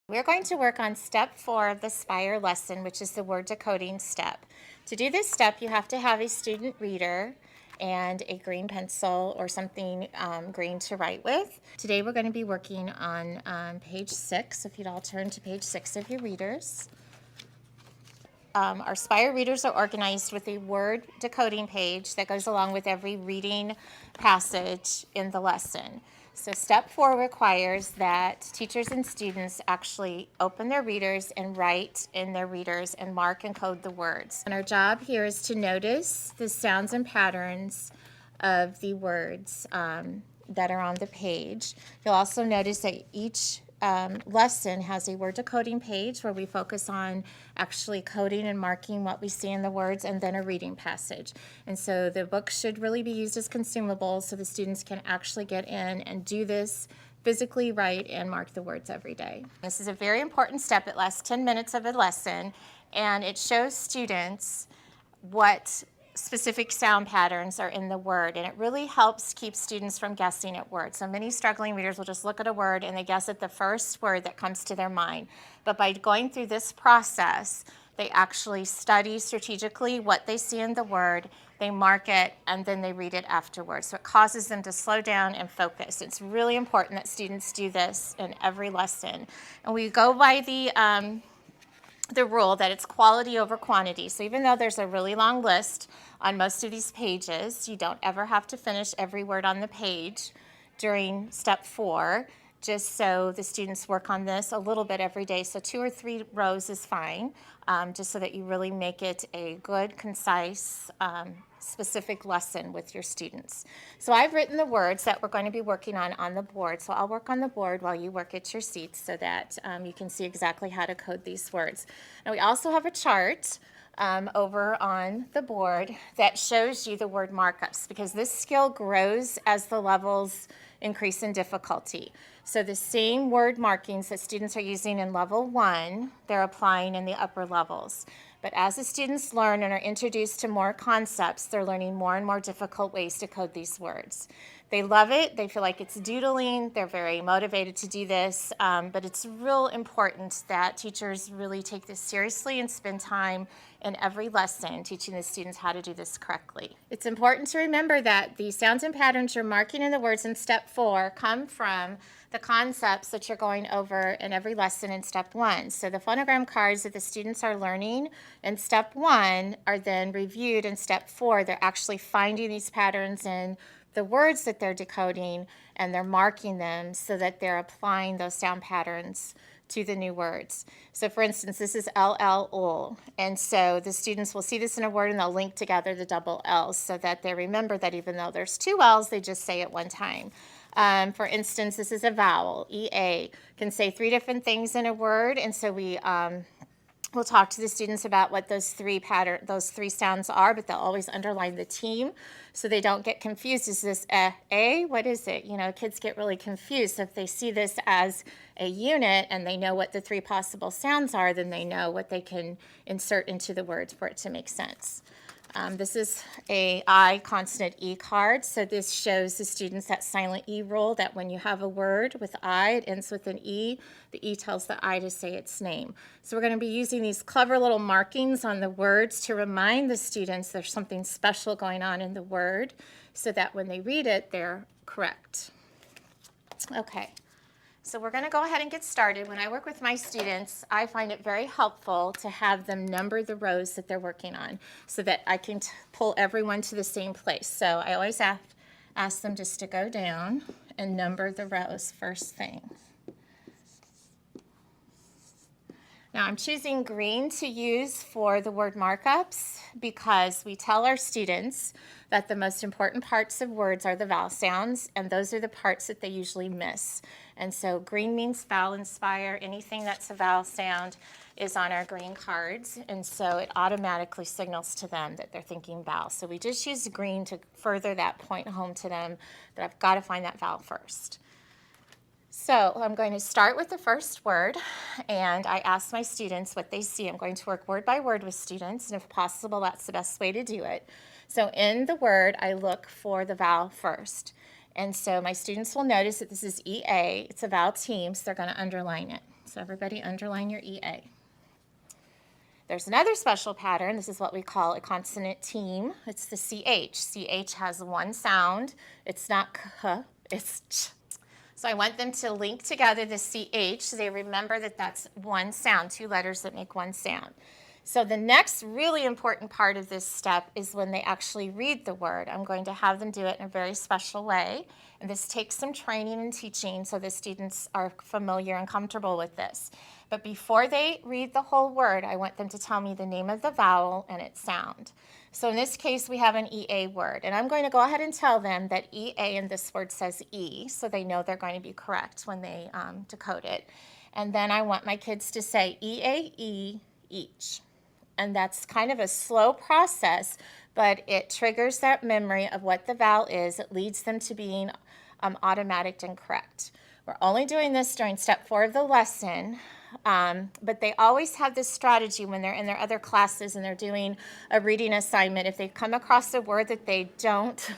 We're going to work on step 4 of the SPIRE lesson, which is the word decoding step. To do this step, you have to have a student reader and a green pencil or something green to write with. Today we're going to be working on page 6. If you'd all turn to page 6 of your readers. Our SPIRE readers are organized with a word decoding page that goes along with every reading passage in the lesson. So step 4 requires that teachers and students actually open their readers and write in their readers and mark and code the words. And our job here is to notice the sounds and patterns of the words that are on the page. You'll also notice that each lesson has a word decoding page where we focus on actually coding and marking what we see in the words, and then a reading passage. And so the book should really be used as consumables so the students can actually get in and do this, physically write and mark the words every day. This is a very important step. It lasts 10 minutes of a lesson, and it shows students what specific sound patterns are in the word, and it really helps keep students from guessing at words. So many struggling readers will just look at a word and they guess at the first word that comes to their mind. But by going through this process, they actually study strategically what they see in the word, they mark it, and then they read it afterwards. So it causes them to slow down and focus. It's really important that students do this in every lesson. And we go by the rule that it's quality over quantity. So even though there's a really long list on most of these pages, you don't ever have to finish every word on the page during step 4, just so the students work on this a little bit every day. So 2 or 3 rows is fine, just so that you really make it a good, concise, specific lesson with your students. So I've written the words that we're going to be working on the board. So I'll work on the board while you work at your seats so that you can see exactly how to code these words. Now we also have a chart over on the board that shows you the word markups, because this skill grows as the levels increase in difficulty. So the same word markings that students are using in level 1, they're applying in the upper levels. But as the students learn and are introduced to more concepts, they're learning more and more difficult ways to code these words. They love it. They feel like it's doodling. They're very motivated to do this. But it's real important that teachers really take this seriously and spend time in every lesson teaching the students how to do this correctly. It's important to remember that the sounds and patterns you're marking in the words in step 4 come from the concepts that you're going over in every lesson in step 1. So the phonogram cards that the students are learning in step 1 are then reviewed in step 4. They're actually finding these patterns in the words that they're decoding, and they're marking them so that they're applying those sound patterns to the new words. So for instance, this is LL, and so the students will see this in a word and they'll link together the double L's so that they remember that even though there's 2 L's, they just say it one time. For instance, this is a vowel, EA, can say 3 different things in a word, and so we'll talk to the students about what those three sounds are, but they'll always underline the team so they don't get confused. Is this A? What is it? You know, kids get really confused. So if they see this as a unit and they know what the 3 possible sounds are, then they know what they can insert into the words for it to make sense. This is a I consonant E card, so this shows the students that silent E rule, that when you have a word with I, it ends with an E, the E tells the I to say its name. So we're going to be using these clever little markings on the words to remind the students there's something special going on in the word so that when they read it, they're correct. Okay. So we're going to go ahead and get started. When I work with my students, I find it very helpful to have them number the rows that they're working on so that I can pull everyone to the same place. So I always ask them just to go down and number the rows first thing. Now I'm choosing green to use for the word markups because we tell our students that the most important parts of words are the vowel sounds, and those are the parts that they usually miss. And so green means vowel inspire. Anything that's a vowel sound is on our green cards, and so it automatically signals to them that they're thinking vowel. So we just use green to further that point home to them that I've got to find that vowel first. So I'm going to start with the first word, and I ask my students what they see. I'm going to work word by word with students, and if possible, that's the best way to do it. So in the word, I look for the vowel first. And so my students will notice that this is EA. It's a vowel team, so they're going to underline it. So everybody underline your EA. There's another special pattern. This is what we call a consonant team. It's the CH. CH has one sound. It's not k, it's ch. So I want them to link together the CH so they remember that that's one sound, two letters that make one sound. So the next really important part of this step is when they actually read the word. I'm going to have them do it in a very special way. And this takes some training and teaching so the students are familiar and comfortable with this. But before they read the whole word, I want them to tell me the name of the vowel and its sound. So in this case, we have an EA word. And I'm going to go ahead and tell them that EA in this word says E, so they know they're going to be correct when they decode it. And then I want my kids to say EAE each. And that's kind of a slow process, but it triggers that memory of what the vowel is. It leads them to being automatic and correct. We're only doing this during step 4 of the lesson, but they always have this strategy when they're in their other classes and they're doing a reading assignment. If they come across a word that they don't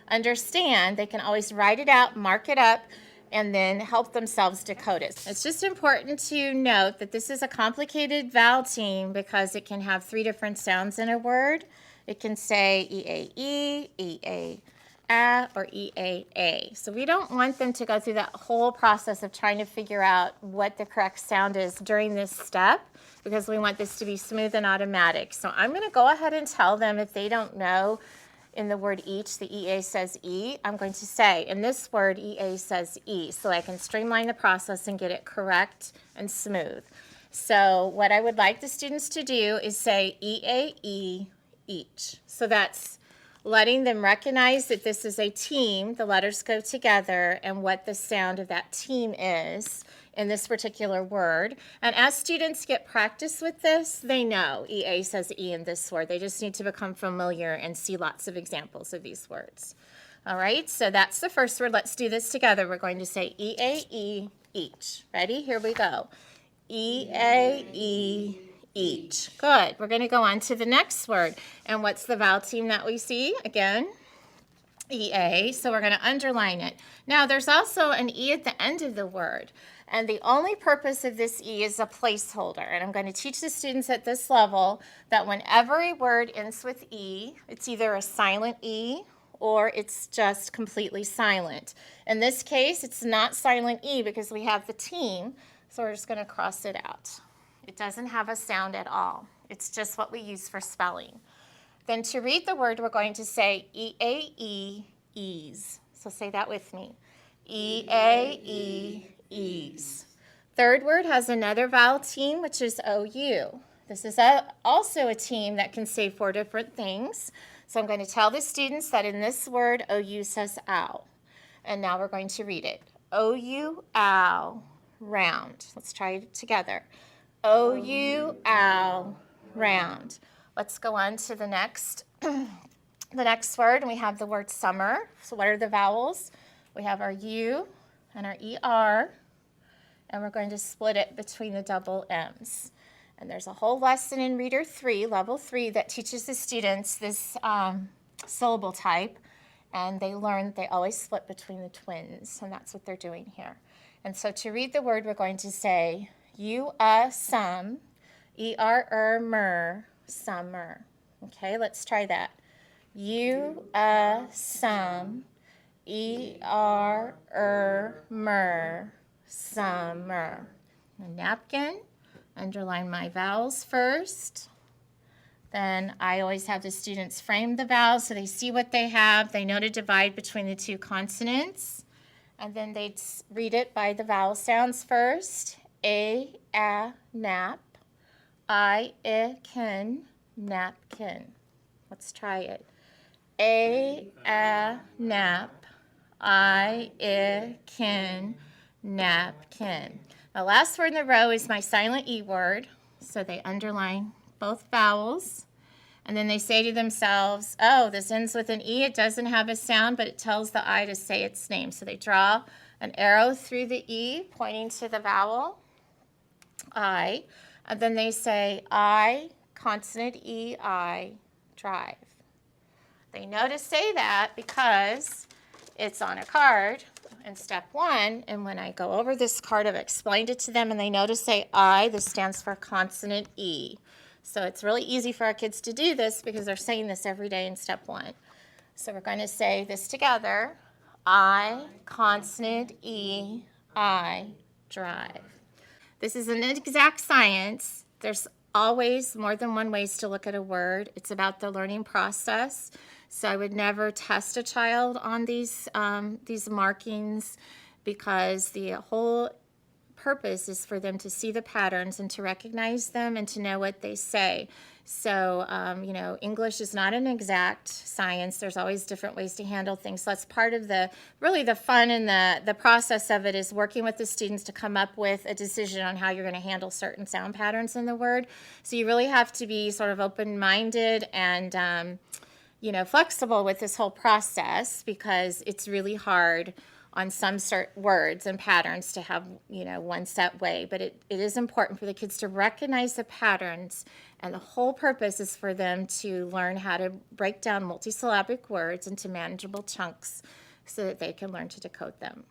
understand, they can always write it out, mark it up, and then help themselves decode it. It's just important to note that this is a complicated vowel team because it can have 3 different sounds in a word. It can say EAE, EA-A, or EAA. So we don't want them to go through that whole process of trying to figure out what the correct sound is during this step because we want this to be smooth and automatic. So I'm going to go ahead and tell them if they don't know in the word each, the EA says E, I'm going to say, in this word, EA says E, so I can streamline the process and get it correct and smooth. So what I would like the students to do is say EAE each. So that's letting them recognize that this is a team, the letters go together, and what the sound of that team is in this particular word. And as students get practice with this, they know EA says E in this word. They just need to become familiar and see lots of examples of these words. All right, so that's the first word. Let's do this together. We're going to say EAE each. Ready? Here we go. EAE each. Good. We're going to go on to the next word. And what's the vowel team that we see? Again, EA, so we're going to underline it. Now, there's also an E at the end of the word. And the only purpose of this E is a placeholder. And I'm going to teach the students at this level that whenever a word ends with E, it's either a silent E or it's just completely silent. In this case, it's not silent E because we have the team, so we're just going to cross it out. It doesn't have a sound at all. It's just what we use for spelling. Then to read the word, we're going to say EAE, ease. So say that with me. EAE, ease. Third word has another vowel team, which is OU. This is also a team that can say 4 different things. So I'm going to tell the students that in this word, OU says ow. And now we're going to read it. OU, ow, round. Let's try it together. OU, ow, round. Let's go on to the next word, and we have the word summer. So what are the vowels? We have our U and our ER, and we're going to split it between the double M's. And there's a whole lesson in Reader 3, Level 3, that teaches the students this syllable type, and they learn they always split between the twins, and that's what they're doing here. And so to read the word, we're going to say some, mer, summer. Okay, let's try that. Some, mer, summer. A napkin, underline my vowels first. Then I always have the students frame the vowels so they see what they have. They know to divide between the 2 consonants. And then they'd read it by the vowel sounds first. Nap. Can, napkin. Let's try it. Nap. Can, napkin. The last word in the row is my silent E word. So they underline both vowels. And then they say to themselves, oh, this ends with an E. It doesn't have a sound, but it tells the I to say its name. So they draw an arrow through the E, pointing to the vowel, I. And then they say, I, consonant E, I, drive. They know to say that because it's on a card in step 1, and when I go over this card, I've explained it to them, and they know to say I. This stands for consonant E. So it's really easy for our kids to do this because they're saying this every day in step 1. So we're going to say this together. I, consonant E, I, drive. This is an exact science. There's always more than one ways to look at a word. It's about the learning process. So I would never test a child on these markings, because the whole purpose is for them to see the patterns and to recognize them and to know what they say. So, English is not an exact science. There's always different ways to handle things. So that's part of the fun and the process of it, is working with the students to come up with a decision on how you're going to handle certain sound patterns in the word. So you really have to be sort of open-minded and, flexible with this whole process, because it's really hard on some certain words and patterns to have, one set way. But it is important for the kids to recognize the patterns, and the whole purpose is for them to learn how to break down multisyllabic words into manageable chunks so that they can learn to decode them.